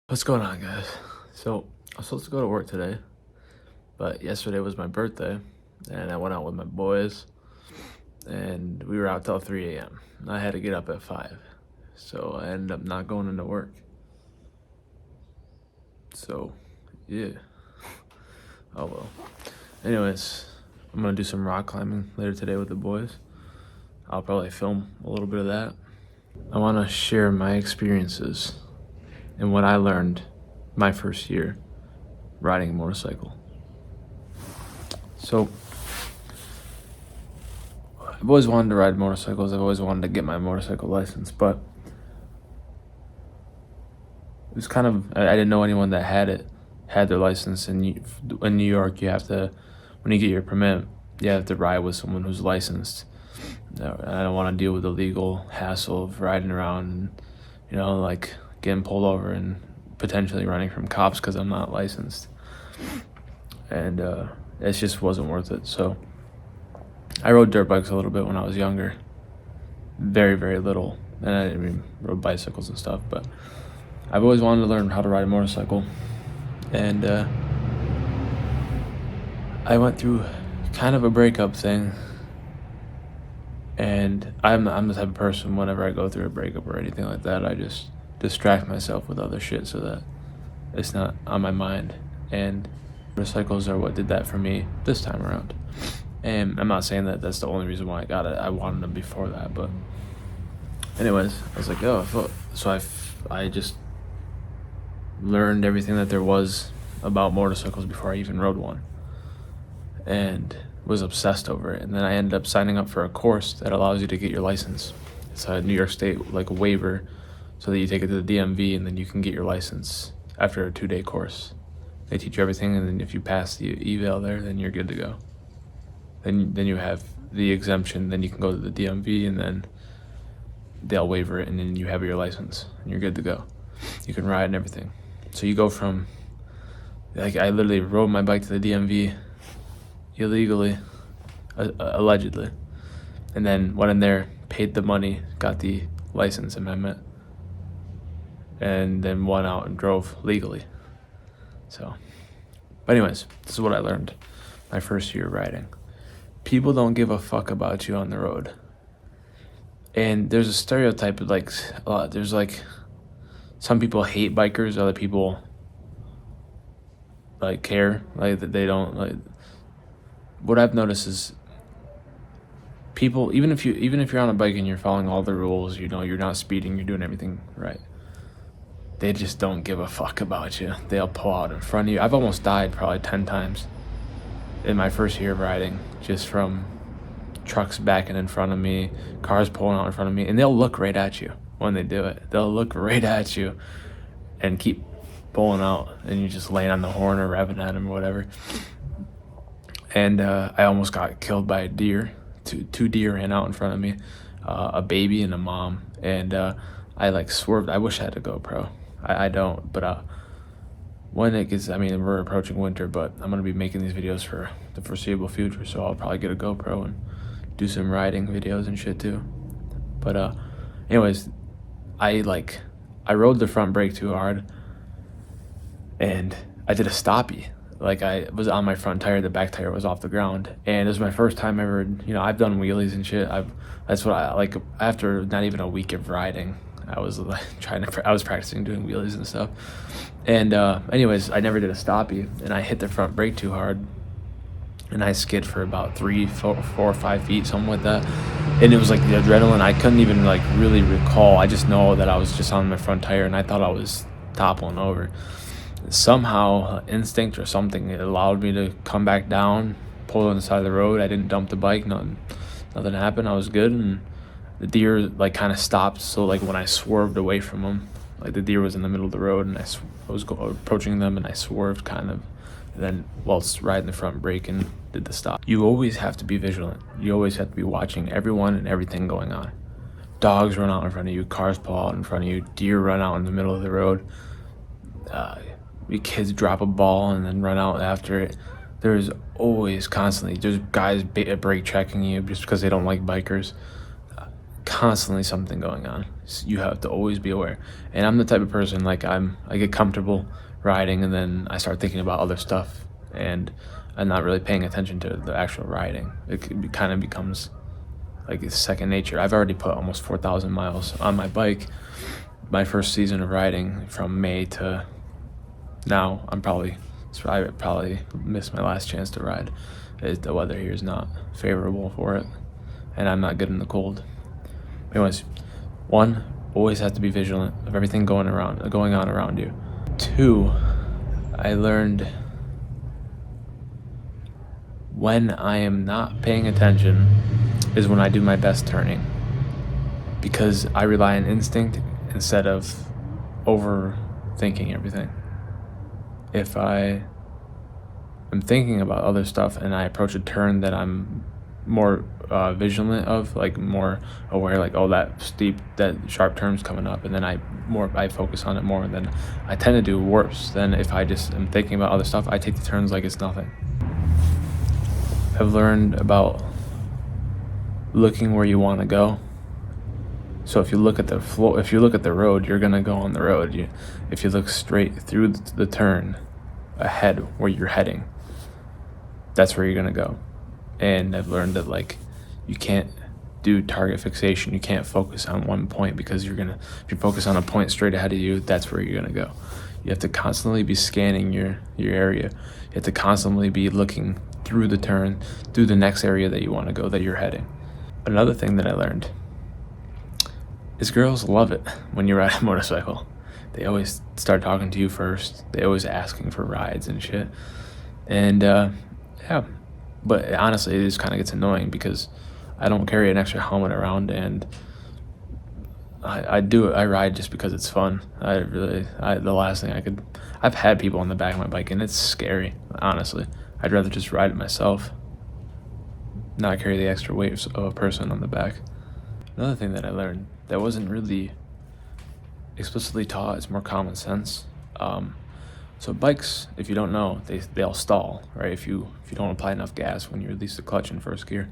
What's going on, guys? So, I was supposed to go to work today, but yesterday was my birthday, and I went out with my boys, and we were out till 3 a.m. I had to get up at 5, so I ended up not going into work. So, yeah. Oh well. Anyways, I'm gonna do some rock climbing later today with the boys. I'll probably film a little bit of that. I want to share my experiences and what I learned my first year riding a motorcycle. So, I've always wanted to ride motorcycles. I've always wanted to get my motorcycle license, but it was kind of, I didn't know anyone that had their license. In New York, you have to, when you get your permit, you have to ride with someone who's licensed. I don't want to deal with the legal hassle of riding around and, like getting pulled over and potentially running from cops because I'm not licensed. And it just wasn't worth it. So I rode dirt bikes a little bit when I was younger. Very, very little. And I rode bicycles and stuff, but I've always wanted to learn how to ride a motorcycle. And I went through kind of a breakup thing. And I'm the type of person, whenever I go through a breakup or anything like that, I just distract myself with other shit so that it's not on my mind. And motorcycles are what did that for me this time around. And I'm not saying that that's the only reason why I got it. I wanted them before that, but anyways, I was like, I just learned everything that there was about motorcycles before I even rode one, and was obsessed over it. And then I ended up signing up for a course that allows you to get your license. It's a New York State waiver, so that you take it to the DMV and then you can get your license after a 2-day course. They teach you everything, and then if you pass the eval there, then you're good to go. Then you have the exemption, then you can go to the DMV and then they'll waiver it, and then you have your license and you're good to go. You can ride and everything. So you go from, I literally rode my bike to the DMV illegally, allegedly, and then went in there, paid the money, got the license amendment, and then went out and drove legally. So, but anyways, this is what I learned my first year riding. People don't give a fuck about you on the road. And there's a stereotype of there's some people hate bikers, other people care, that they don't. What I've noticed is people, even if you're on a bike and you're following all the rules, you're not speeding, you're doing everything right, they just don't give a fuck about you. They'll pull out in front of you. I've almost died probably 10 times in my first year of riding, just from trucks backing in front of me, cars pulling out in front of me, and they'll look right at you when they do it. They'll look right at you and keep pulling out, and you're just laying on the horn or revving at them or whatever. And I almost got killed by a deer. Two deer ran out in front of me, a baby and a mom. And I swerved. I wish I had a GoPro. I don't, but when it gets, we're approaching winter, but I'm going to be making these videos for the foreseeable future, so I'll probably get a GoPro and do some riding videos and shit too. But anyways, I rode the front brake too hard, and I did a stoppie. I was on my front tire, the back tire was off the ground, and it was my first time ever. I've done wheelies and shit. That's what I like. After not even a week of riding, I was I was practicing doing wheelies and stuff. And anyways, I never did a stoppie, and I hit the front brake too hard, and I skid for about 3, 4, or 5 feet, something like that. And it was the adrenaline. I couldn't even really recall. I just know that I was just on my front tire, and I thought I was toppling over. Somehow, instinct or something, it allowed me to come back down, pull on the side of the road. I didn't dump the bike. Nothing happened. I was good, and the deer kind of stopped. So when I swerved away from him, the deer was in the middle of the road, and I was approaching them, and I swerved kind of. And then whilst riding the front brake and did the stop. You always have to be vigilant. You always have to be watching everyone and everything going on. Dogs run out in front of you, cars pull out in front of you, deer run out in the middle of the road. Kids drop a ball and then run out after it. There's always there's guys brake checking you just because they don't like bikers. Constantly something going on. you have to always be aware. And I'm the type of person, like, I get comfortable riding, and then I start thinking about other stuff, and I'm not really paying attention to the actual riding. It kind of becomes like it's second nature. I've already put almost 4,000 miles on my bike. My first season of riding, from May to now, I probably missed my last chance to ride. The weather here is not favorable for it, and I'm not good in the cold. Anyways, one, always have to be vigilant of everything going on around you. Two, I learned when I am not paying attention is when I do my best turning, because I rely on instinct instead of overthinking everything. If I am thinking about other stuff and I approach a turn that I'm more vigilant of, like more aware, like, oh, that sharp turn's coming up, and then I focus on it more, and then I tend to do worse than if I just am thinking about other stuff. I take the turns like it's nothing. I've learned about looking where you want to go. So if you look at the road, you're gonna go on the road. If you look straight through the turn ahead where you're heading, that's where you're gonna go. And I've learned that, like, you can't do target fixation. You can't focus on one point, because if you focus on a point straight ahead of you, that's where you're gonna go. You have to constantly be scanning your area. You have to constantly be looking through the turn, through the next area that you want to go, that you're heading. Another thing that I learned is girls love it when you ride a motorcycle. They always start talking to you first. They always asking for rides and shit. And yeah, but honestly, it just kind of gets annoying, because I don't carry an extra helmet around, and I ride just because it's fun. The last thing I've had people on the back of my bike, and it's scary, honestly. I'd rather just ride it myself, not carry the extra weight of a person on the back. Another thing that I learned that wasn't really explicitly taught, it's more common sense. So bikes, if you don't know, they'll stall, right? If you don't apply enough gas when you release the clutch in first gear,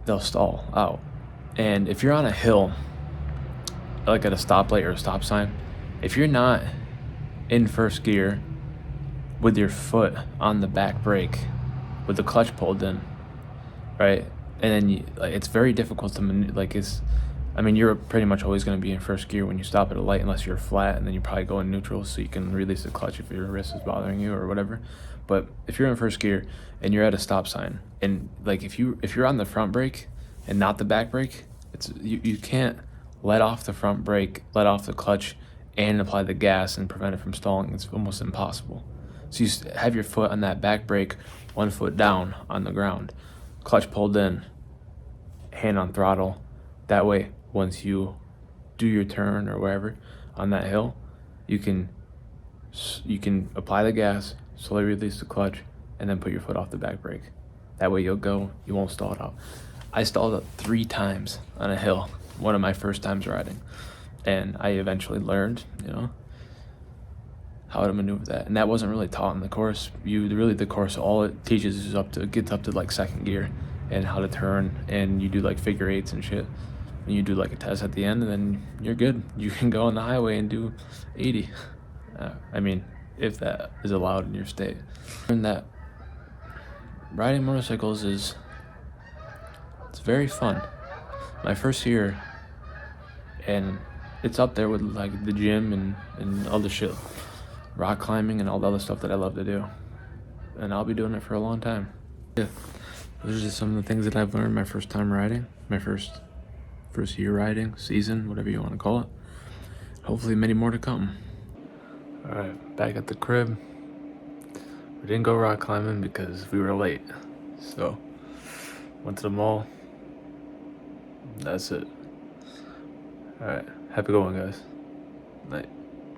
they'll stall out. And if you're on a hill, like at a stoplight or a stop sign, if you're not in first gear with your foot on the back brake, with the clutch pulled in, right? And then it's very difficult to you're pretty much always going to be in first gear when you stop at a light, unless you're flat, and then you probably go in neutral so you can release the clutch if your wrist is bothering you or whatever. But if you're in first gear and you're at a stop sign, and like if you're on the front brake and not the back brake, you can't let off the front brake, let off the clutch, and apply the gas and prevent it from stalling. It's almost impossible. So you have your foot on that back brake, 1 foot down on the ground, clutch pulled in, hand on throttle. That way, once you do your turn or wherever on that hill, you can apply the gas, slowly release the clutch, and then put your foot off the back brake. That way you won't stall it out. I stalled it 3 times on a hill, one of my first times riding, and I eventually learned, how to maneuver that. And that wasn't really taught in the course. The course, all it teaches is gets up to like second gear and how to turn, and you do like figure eights and shit. And you do like a test at the end, and then you're good. You can go on the highway and do 80. If that is allowed in your state. And that riding motorcycles it's very fun. My first year, and it's up there with like the gym and all the shit, rock climbing and all the other stuff that I love to do. And I'll be doing it for a long time. Yeah, those are just some of the things that I've learned my first time riding, my first year riding, season, whatever you want to call it. Hopefully many more to come. All right, back at the crib. We didn't go rock climbing because we were late. So, went to the mall. That's it. All right, have a good one, guys. Night.